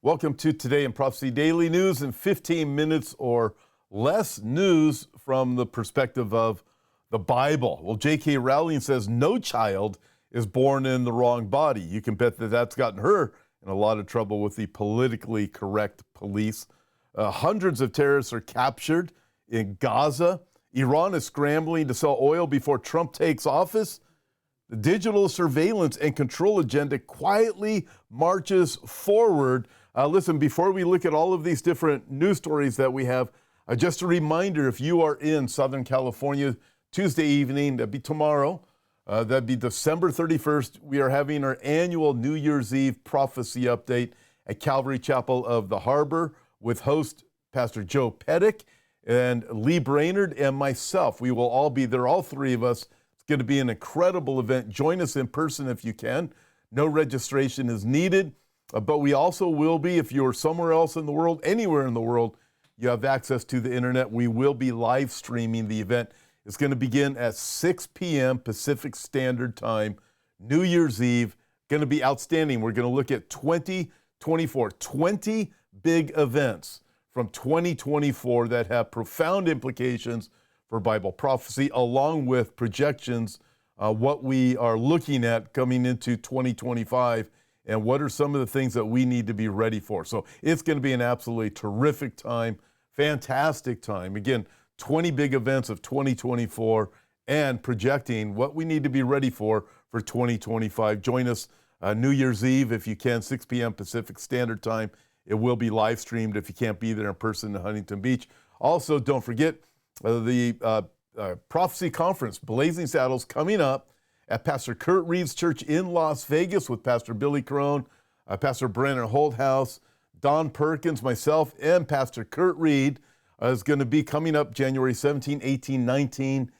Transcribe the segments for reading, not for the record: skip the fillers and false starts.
Welcome to Today in Prophecy Daily News in 15 minutes or less news from the perspective of the Bible. Well, J.K. Rowling says no child is born in the wrong body. You can bet that that's gotten her in a lot of trouble with the politically correct police. Hundreds of terrorists are captured in Gaza. Iran is scrambling to sell oil before Trump takes office. The digital surveillance and control agenda quietly marches forward. Listen, before we look at all of these different news stories that we have, just a reminder, if you are in Southern California, Tuesday evening, that'd be tomorrow, that'd be December 31st, we are having our annual New Year's Eve prophecy update at Calvary Chapel of the Harbor with host Pastor Joe Pettick and Lee Brainerd and myself. We will all be there, all three of us. It's going to be an incredible event. Join us in person if you can. No registration is needed. But we also will be, if you're somewhere else in the world, anywhere in the world, you have access to the internet. We will be live streaming the event. It's going to begin at 6 p.m. Pacific Standard Time, New Year's Eve. Going to be outstanding. We're going to look at 20 big events from 2024 that have profound implications for Bible prophecy, along with projections, what we are looking at coming into 2025. And what are some of the things that we need to be ready for? So it's going to be an absolutely terrific time, fantastic time. Again, 20 big events of 2024 and projecting what we need to be ready for 2025. Join us New Year's Eve if you can, 6 p.m. Pacific Standard Time. It will be live streamed if you can't be there in person in Huntington Beach. Also, don't forget the Prophecy Conference, Blazing Saddles, coming up at Pastor Kurt Reed's church in Las Vegas with Pastor Billy Crone, Pastor Brennan Holthouse, Don Perkins, myself, and Pastor Kurt Reed is going to be coming up January 17, 18, 19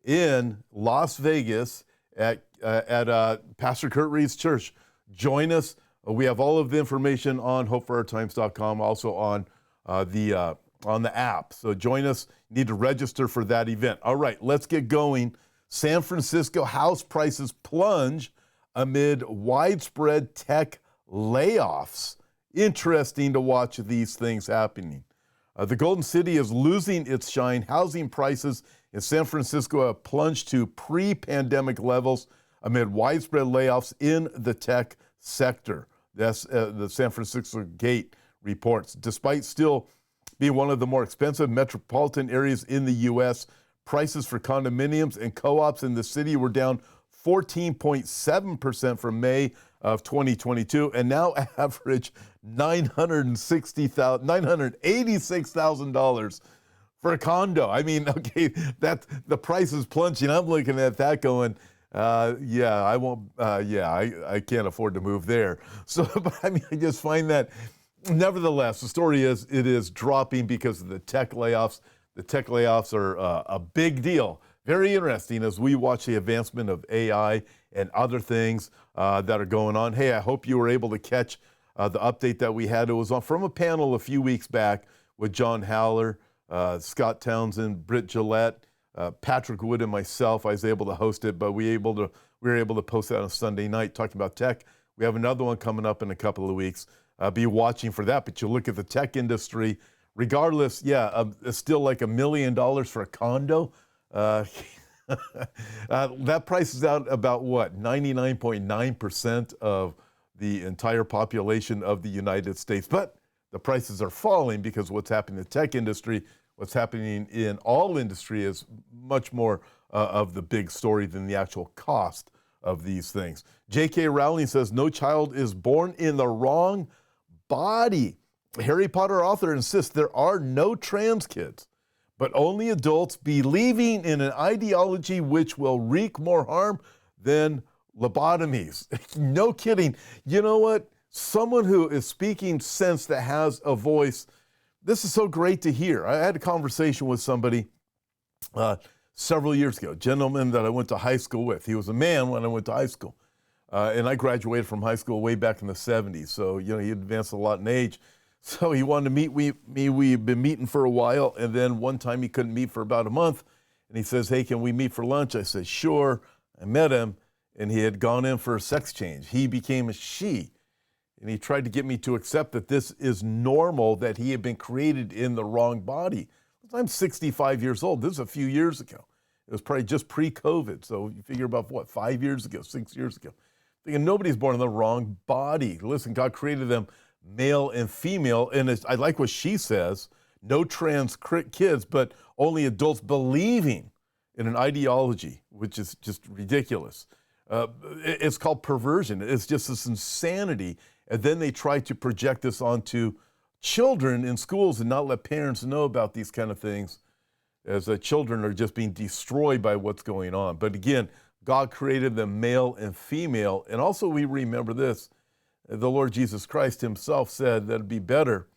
in Las Vegas at Pastor Kurt Reed's church. Join us. We have all of the information on hopeforourtimes.com, also on the app. So join us. You need to register for that event. All right, let's get going. San Francisco house prices plunge amid widespread tech layoffs. Interesting to watch these things happening. The Golden City is losing its shine. Housing prices in San Francisco have plunged to pre-pandemic levels amid widespread layoffs in the tech sector. That's the San Francisco Gate reports. Despite still being one of the more expensive metropolitan areas in the U.S., prices for condominiums and co-ops in the city were down 14.7% from May of 2022 and now average $986,000 for a condo. I mean, okay, that the price is plunging. I'm looking at that going, I can't afford to move there. So, but I mean, I just find that, nevertheless, the story is it is dropping because of the tech layoffs. The tech layoffs are a big deal. Very interesting as we watch the advancement of AI and other things that are going on. Hey, I hope you were able to catch the update that we had. It was from a panel a few weeks back with John Haller, Scott Townsend, Britt Gillette, Patrick Wood, and myself. I was able to host it, but we were able to post that on Sunday night talking about tech. We have another one coming up in a couple of weeks. Be watching for that. But you look at the tech industry. Regardless, it's still like $1 million for a condo. That prices out about what? 99.9% of the entire population of the United States. But the prices are falling because what's happening in the tech industry, what's happening in all industry is much more of the big story than the actual cost of these things. J.K. Rowling says no child is born in the wrong body. Harry Potter author insists there are no trans kids, but only adults believing in an ideology which will wreak more harm than lobotomies. No kidding. You know what? Someone who is speaking sense that has a voice, this is so great to hear. I had a conversation with somebody several years ago, a gentleman that I went to high school with. He was a man when I went to high school, and I graduated from high school way back in the 70s, so he advanced a lot in age. So he wanted to meet me. We've been meeting for a while, and then one time he couldn't meet for about a month, and he says, hey, can we meet for lunch? I said, sure. I met him, and he had gone in for a sex change. He became a she. And he tried to get me to accept that this is normal, that he had been created in the wrong body. I'm 65 years old. This is a few years ago. It was probably just pre-COVID. So you figure about what, 5 years ago, 6 years ago. Thinking nobody's born in the wrong body. Listen, God created them male and female. And I like what she says, no trans kids, but only adults believing in an ideology, which is just ridiculous. It's called perversion. It's just this insanity. And then they try to project this onto children in schools and not let parents know about these kind of things, as children are just being destroyed by what's going on. But again, God created them male and female. And also we remember this, the Lord Jesus Christ himself said that it'd be better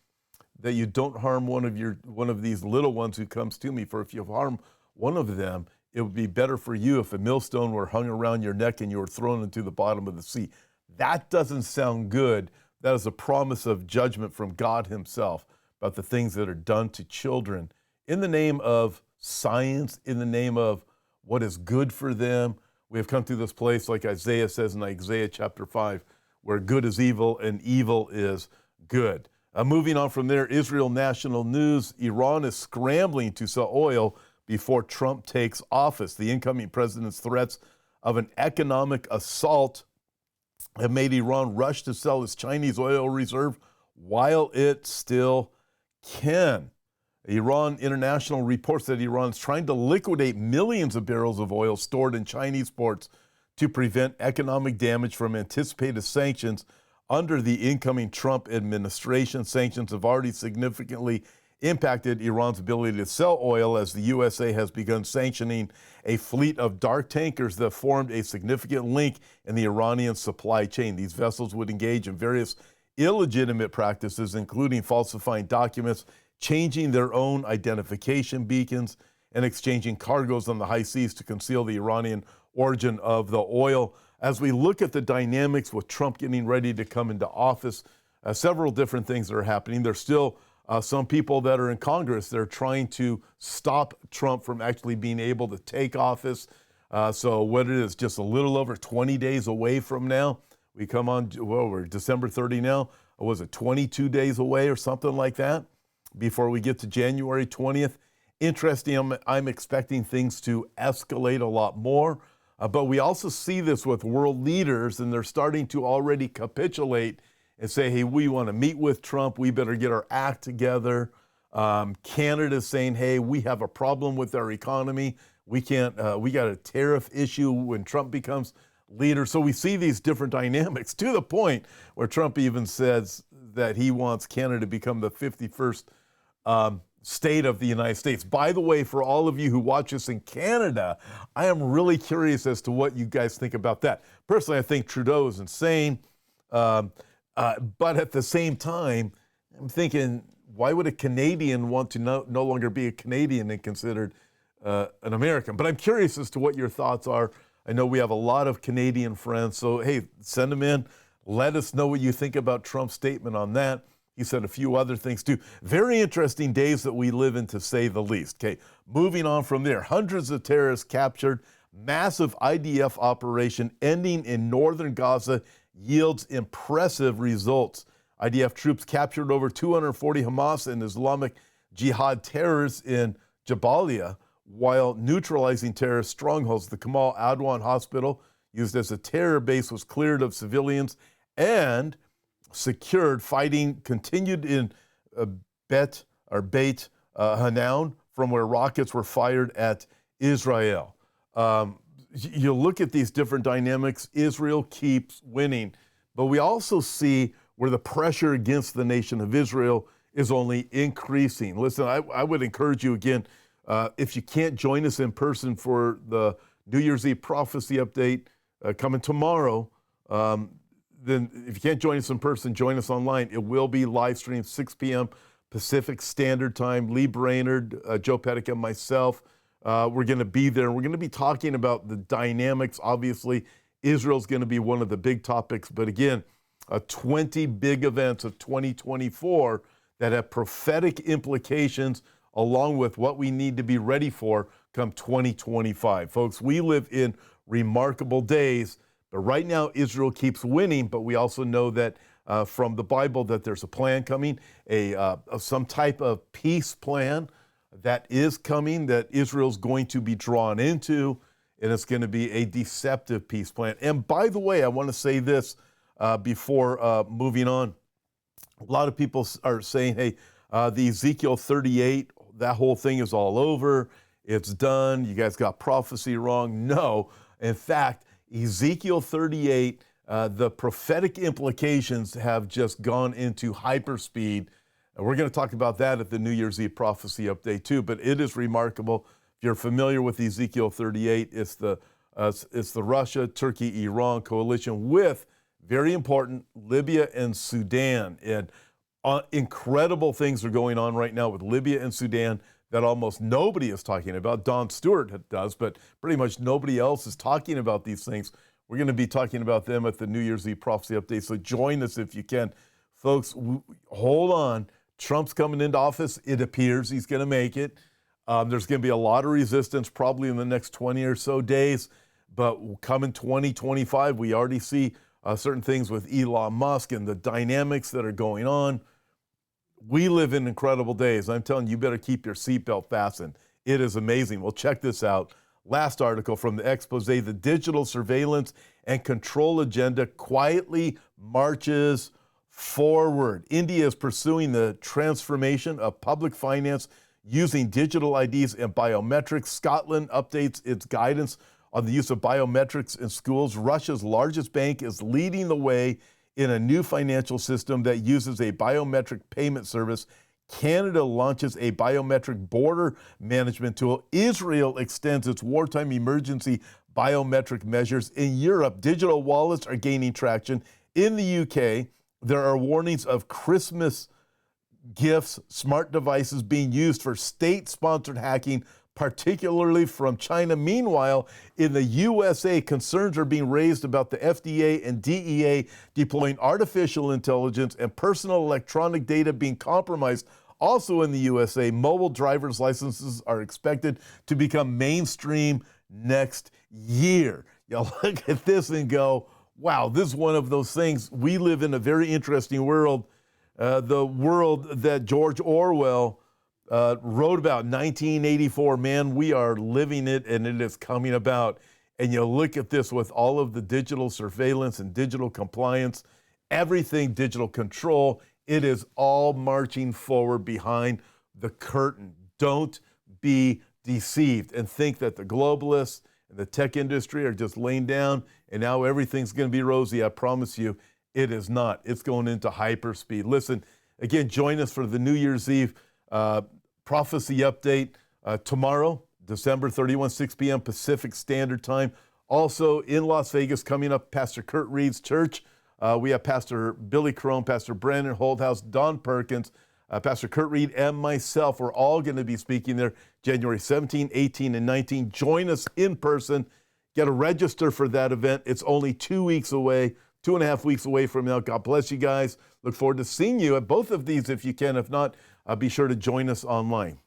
that you don't harm one of these little ones who comes to me. For if you harm one of them, it would be better for you if a millstone were hung around your neck and you were thrown into the bottom of the sea. That doesn't sound good. That is a promise of judgment from God himself about the things that are done to children in the name of science, in the name of what is good for them. We have come to this place, like Isaiah says in Isaiah chapter 5, where good is evil and evil is good. Moving on from there, Israel National News, Iran is scrambling to sell oil before Trump takes office. The incoming president's threats of an economic assault have made Iran rush to sell its Chinese oil reserve while it still can. Iran International reports that Iran is trying to liquidate millions of barrels of oil stored in Chinese ports to prevent economic damage from anticipated sanctions under the incoming Trump administration. Sanctions have already significantly impacted Iran's ability to sell oil, as the USA has begun sanctioning a fleet of dark tankers that formed a significant link in the Iranian supply chain. These vessels would engage in various illegitimate practices, including falsifying documents, changing their own identification beacons, and exchanging cargoes on the high seas to conceal the Iranian origin of the oil. As we look at the dynamics with Trump getting ready to come into office, several different things are happening. There's still some people that are in Congress that are trying to stop Trump from actually being able to take office. So what it is, just a little over 20 days away from now. We come on, well, we're December 30 now. Was it 22 days away or something like that before we get to January 20th? Interesting, I'm expecting things to escalate a lot more. But we also see this with world leaders, and they're starting to already capitulate and say, hey, we want to meet with Trump. We better get our act together. Canada's saying, hey, we have a problem with our economy. We got a tariff issue when Trump becomes leader. So we see these different dynamics to the point where Trump even says that he wants Canada to become the 51st state of the United States. By the way, for all of you who watch us in Canada, I am really curious as to what you guys think about that. Personally, I think Trudeau is insane. But at the same time, I'm thinking, why would a Canadian want to no longer be a Canadian and considered an American? But I'm curious as to what your thoughts are. I know we have a lot of Canadian friends, so hey, send them in. Let us know what you think about Trump's statement on that. He said a few other things too. Very interesting days that we live in, to say the least. Okay, moving on from there, hundreds of terrorists captured, massive IDF operation ending in Northern Gaza yields impressive results. IDF troops captured over 240 Hamas and Islamic Jihad terrorists in Jabalia while neutralizing terrorist strongholds. The Kamal Adwan hospital, used as a terror base, was cleared of civilians and secured. Fighting continued in Beit Hanoun, from where rockets were fired at Israel. You look at these different dynamics, Israel keeps winning, but we also see where the pressure against the nation of Israel is only increasing. Listen, I would encourage you again, if you can't join us in person for the New Year's Eve prophecy update coming tomorrow, then if you can't join us in person, join us online. It will be live streamed 6 p.m. Pacific Standard Time. Lee Brainerd, Joe Pettick, and myself, we're going to be there. And we're going to be talking about the dynamics. Obviously, Israel's going to be one of the big topics. But again, 20 big events of 2024 that have prophetic implications, along with what we need to be ready for come 2025. Folks, we live in remarkable days. But right now, Israel keeps winning, but we also know that from the Bible that there's a plan coming, some type of peace plan that is coming, that Israel's going to be drawn into, and it's going to be a deceptive peace plan. And by the way, I want to say this before moving on. A lot of people are saying, hey, the Ezekiel 38, that whole thing is all over. It's done. You guys got prophecy wrong. No. In fact, Ezekiel 38, the prophetic implications have just gone into hyperspeed. And we're going to talk about that at the New Year's Eve prophecy update too. But it is remarkable. If you're familiar with Ezekiel 38, it's the Russia, Turkey, Iran coalition with, very important, Libya and Sudan. And incredible things are going on right now with Libya and Sudan that almost nobody is talking about. Don Stewart does, but pretty much nobody else is talking about these things. We're going to be talking about them at the New Year's Eve prophecy update, so join us if you can. Folks, hold on. Trump's coming into office. It appears he's going to make it. There's going to be a lot of resistance probably in the next 20 or so days, but coming 2025, we already see certain things with Elon Musk and the dynamics that are going on. We live in incredible days. I'm telling you, you better keep your seatbelt fastened. It is amazing. Well, check this out. Last article from the expose, the digital surveillance and control agenda quietly marches forward. India is pursuing the transformation of public finance using digital IDs and biometrics. Scotland updates its guidance on the use of biometrics in schools. Russia's largest bank is leading the way in a new financial system that uses a biometric payment service. Canada launches a biometric border management tool. Israel extends its wartime emergency biometric measures. In Europe, digital wallets are gaining traction. In the UK, there are warnings of Christmas gifts, smart devices being used for state-sponsored hacking, particularly from China. Meanwhile, in the USA, concerns are being raised about the FDA and DEA deploying artificial intelligence and personal electronic data being compromised. Also in the USA, mobile driver's licenses are expected to become mainstream next year. You look at this and go, wow, this is one of those things. We live in a very interesting world, the world that George Orwell wrote about, 1984. Man, we are living it, and it is coming about. And you look at this with all of the digital surveillance and digital compliance, everything digital control, it is all marching forward behind the curtain. Don't be deceived and think that the globalists and the tech industry are just laying down and now everything's going to be rosy. I promise you, it is not. It's going into hyperspeed. Listen, again, join us for the New Year's Eve prophecy update tomorrow, December 31, 6 p.m. Pacific Standard Time. Also in Las Vegas, coming up, Pastor Kurt Reed's church. We have Pastor Billy Crone, Pastor Brandon Holdhouse, Don Perkins, Pastor Kurt Reed, and myself. We're all going to be speaking there January 17, 18, and 19. Join us in person. Get to register for that event. It's only 2 weeks away, 2.5 weeks away from now. God bless you guys. Look forward to seeing you at both of these if you can. If not, be sure to join us online.